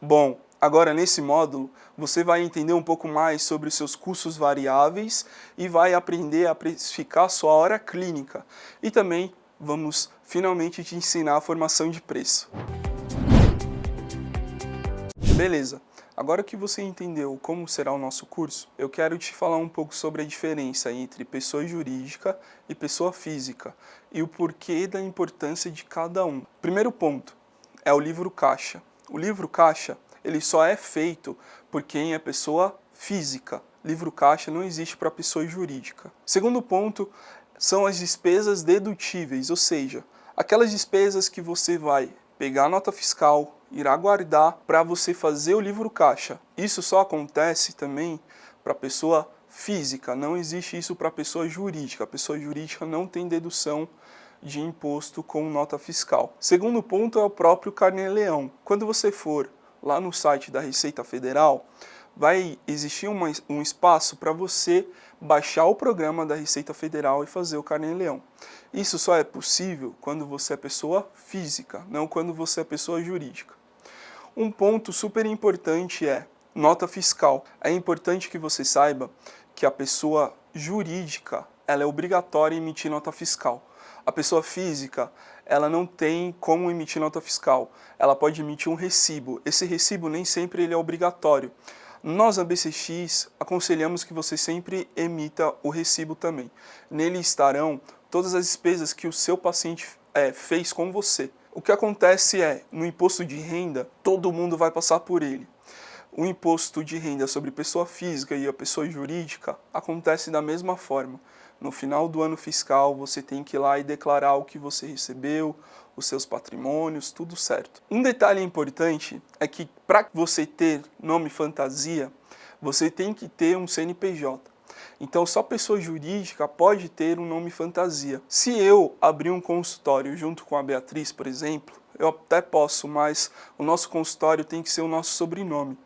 Bom, agora nesse módulo você vai entender um pouco mais sobre os seus custos variáveis e vai aprender a precificar a sua hora clínica. E também vamos finalmente te ensinar a formação de preço. Beleza, agora que você entendeu como será o nosso curso, eu quero te falar um pouco sobre a diferença entre pessoa jurídica e pessoa física e o porquê da importância de cada um. Primeiro ponto é o livro caixa. O livro caixa, ele só é feito por quem é pessoa física. Livro caixa não existe para pessoa jurídica. Segundo ponto são as despesas dedutíveis, ou seja, aquelas despesas que você vai pegar a nota fiscal, irá guardar para você fazer o livro caixa. Isso só acontece também para pessoa física, não existe isso para pessoa jurídica. A pessoa jurídica não tem dedução de imposto com nota fiscal. Segundo ponto é o próprio Carnê-Leão. Quando você for lá no site da Receita Federal, vai existir um espaço para você baixar o programa da Receita Federal e fazer o Carnê-Leão. Isso só é possível quando você é pessoa física, não quando você é pessoa jurídica. Um ponto super importante é nota fiscal. É importante que você saiba que a pessoa jurídica ela é obrigatória em emitir nota fiscal. A pessoa física ela não tem como emitir nota fiscal. Ela pode emitir um recibo. Esse recibo nem sempre ele é obrigatório. Nós, na BCX, aconselhamos que você sempre emita o recibo também. Nele estarão todas as despesas que o seu paciente fez com você. O que acontece é, no imposto de renda, todo mundo vai passar por ele. O imposto de renda sobre pessoa física e a pessoa jurídica acontece da mesma forma. No final do ano fiscal, você tem que ir lá e declarar o que você recebeu, os seus patrimônios, tudo certo. Um detalhe importante é que para você ter nome fantasia, você tem que ter um CNPJ. Então só pessoa jurídica pode ter um nome fantasia. Se eu abrir um consultório junto com a Beatriz, por exemplo, eu até posso, mas o nosso consultório tem que ser o nosso sobrenome.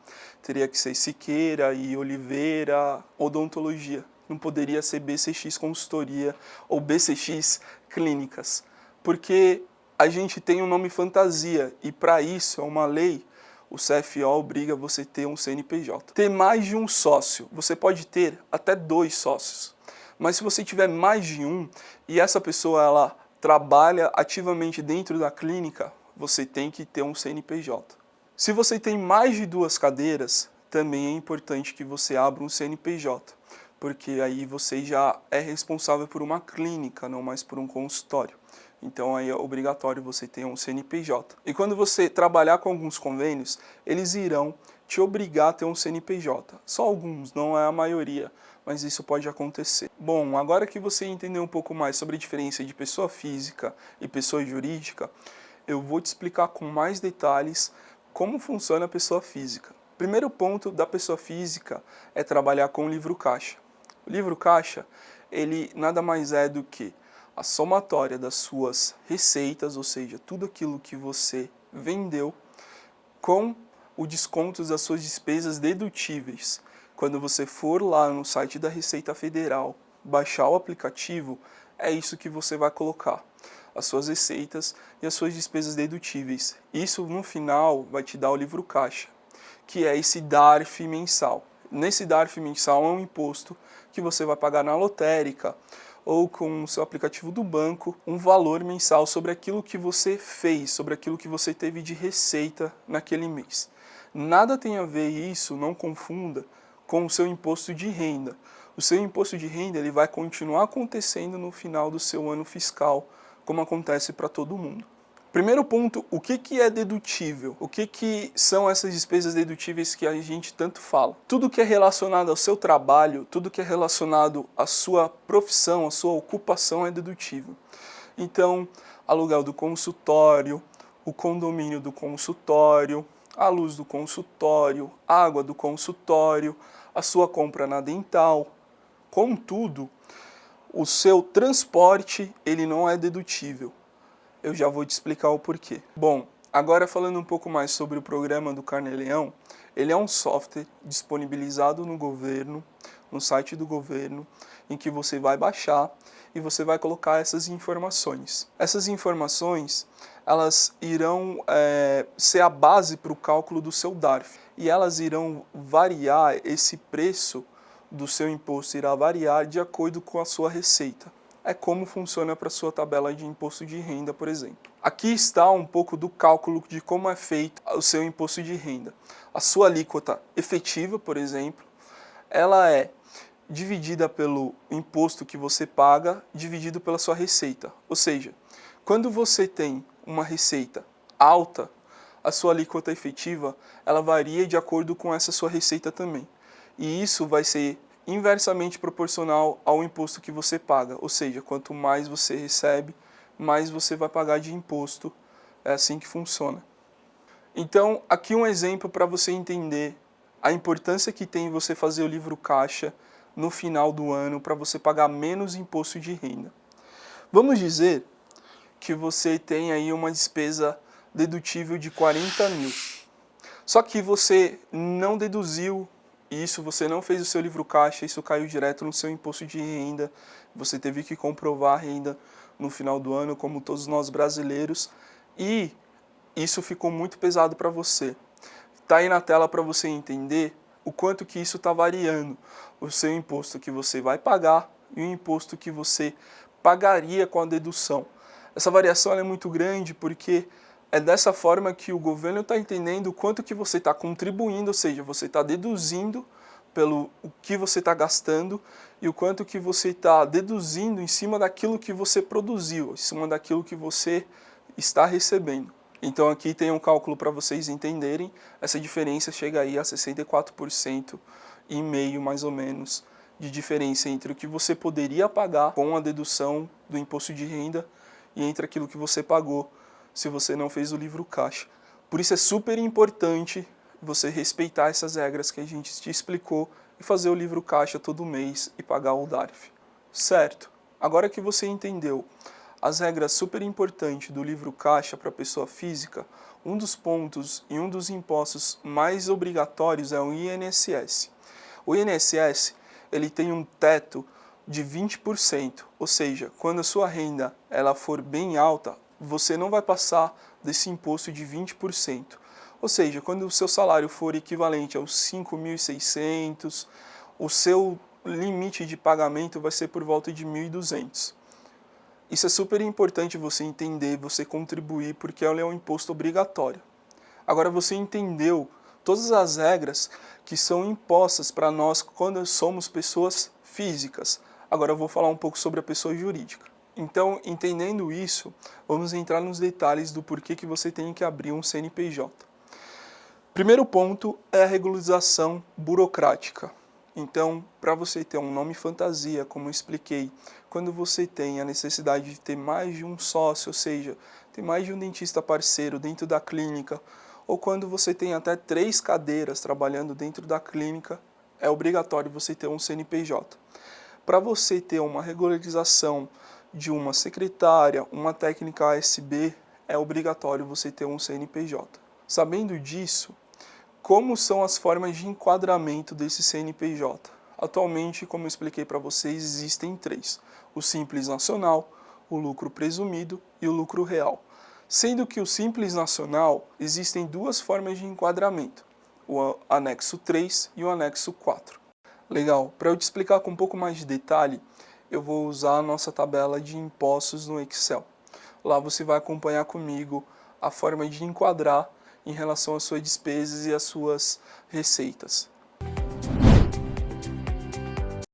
Teria que ser Siqueira e Oliveira Odontologia. Não poderia ser BCX Consultoria ou BCX Clínicas. Porque a gente tem um nome fantasia e para isso é uma lei. O CFO obriga você a ter um CNPJ. Ter mais de um sócio. Você pode ter até 2 sócios. Mas se você tiver mais de um e essa pessoa ela trabalha ativamente dentro da clínica, você tem que ter um CNPJ. Se você tem mais de 2 cadeiras, também é importante que você abra um CNPJ. Porque aí você já é responsável por uma clínica, não mais por um consultório. Então aí é obrigatório você ter um CNPJ. E quando você trabalhar com alguns convênios, eles irão te obrigar a ter um CNPJ. Só alguns, não é a maioria, mas isso pode acontecer. Bom, agora que você entendeu um pouco mais sobre a diferença de pessoa física e pessoa jurídica, eu vou te explicar com mais detalhes como funciona a pessoa física. O primeiro ponto da pessoa física é trabalhar com o livro caixa. O livro caixa, ele nada mais é do que a somatória das suas receitas, ou seja, tudo aquilo que você vendeu, com o desconto das suas despesas dedutíveis. Quando você for lá no site da Receita Federal, baixar o aplicativo, é isso que você vai colocar. As suas receitas e as suas despesas dedutíveis. Isso no final vai te dar o livro caixa, que é esse DARF mensal. Nesse DARF mensal é um imposto que você vai pagar na lotérica ou com o seu aplicativo do banco, um valor mensal sobre aquilo que você fez, sobre aquilo que você teve de receita naquele mês. Nada tem a ver isso, não confunda, com o seu imposto de renda. O seu imposto de renda ele vai continuar acontecendo no final do seu ano fiscal, como acontece para todo mundo. Primeiro ponto, o que é dedutível? O que são essas despesas dedutíveis que a gente tanto fala? Tudo que é relacionado ao seu trabalho, tudo que é relacionado à sua profissão, à sua ocupação é dedutível. Então, aluguel do consultório, o condomínio do consultório, a luz do consultório, água do consultório, a sua compra na dental. Contudo, o seu transporte ele não é dedutível. Eu já vou te explicar o porquê. Bom, agora falando um pouco mais sobre o programa do Carnê-Leão, ele é um software disponibilizado no governo, no site do governo, em que você vai baixar e você vai colocar essas informações. Essas informações, elas irão ser a base para o cálculo do seu DARF. E elas irão variar, esse preço do seu imposto irá variar de acordo com a sua receita. É como funciona para a sua tabela de imposto de renda, por exemplo. Aqui está um pouco do cálculo de como é feito o seu imposto de renda. A sua alíquota efetiva, por exemplo, ela é dividida pelo imposto que você paga, dividido pela sua receita. Ou seja, quando você tem uma receita alta, a sua alíquota efetiva, ela varia de acordo com essa sua receita também. E isso vai ser inversamente proporcional ao imposto que você paga. Ou seja, quanto mais você recebe, mais você vai pagar de imposto. É assim que funciona. Então, aqui um exemplo para você entender a importância que tem você fazer o livro caixa no final do ano para você pagar menos imposto de renda. Vamos dizer que você tem aí uma despesa dedutível de 40 mil. Só que você não deduziu isso, você não fez o seu livro caixa, isso caiu direto no seu imposto de renda, você teve que comprovar a renda no final do ano, como todos nós brasileiros, e isso ficou muito pesado para você. Está aí na tela para você entender o quanto que isso está variando, o seu imposto que você vai pagar e o imposto que você pagaria com a dedução. Essa variação é muito grande porque é dessa forma que o governo está entendendo o quanto que você está contribuindo, ou seja, você está deduzindo pelo o que você está gastando e o quanto que você está deduzindo em cima daquilo que você produziu, em cima daquilo que você está recebendo. Então aqui tem um cálculo para vocês entenderem, essa diferença chega aí a 64% e meio mais ou menos de diferença entre o que você poderia pagar com a dedução do imposto de renda e entre aquilo que você pagou se você não fez o livro caixa. Por isso é super importante você respeitar essas regras que a gente te explicou e fazer o livro caixa todo mês e pagar o DARF. Certo? Agora que você entendeu as regras super importantes do livro caixa para a pessoa física, um dos pontos e um dos impostos mais obrigatórios é o INSS. O INSS ele tem um teto de 20%, ou seja, quando a sua renda ela for bem alta, você não vai passar desse imposto de 20%. Ou seja, quando o seu salário for equivalente aos 5.600, o seu limite de pagamento vai ser por volta de 1.200. Isso é super importante você entender, você contribuir, porque ele é um imposto obrigatório. Agora você entendeu todas as regras que são impostas para nós quando somos pessoas físicas. Agora eu vou falar um pouco sobre a pessoa jurídica. Então, entendendo isso, vamos entrar nos detalhes do porquê que você tem que abrir um CNPJ. Primeiro ponto é a regularização burocrática. Então, para você ter um nome fantasia, como eu expliquei, quando você tem a necessidade de ter mais de um sócio, ou seja, ter mais de um dentista parceiro dentro da clínica, ou quando você tem até 3 cadeiras trabalhando dentro da clínica, é obrigatório você ter um CNPJ. Para você ter uma regularização de uma secretária, uma técnica ASB, é obrigatório você ter um CNPJ. Sabendo disso, como são as formas de enquadramento desse CNPJ? Atualmente, como eu expliquei para vocês, existem 3. O Simples Nacional, o lucro presumido e o lucro real. Sendo que o Simples Nacional, existem 2 formas de enquadramento, o anexo 3 e o anexo 4. Legal, para eu te explicar com um pouco mais de detalhe, eu vou usar a nossa tabela de impostos no Excel. Lá você vai acompanhar comigo a forma de enquadrar em relação às suas despesas e às suas receitas.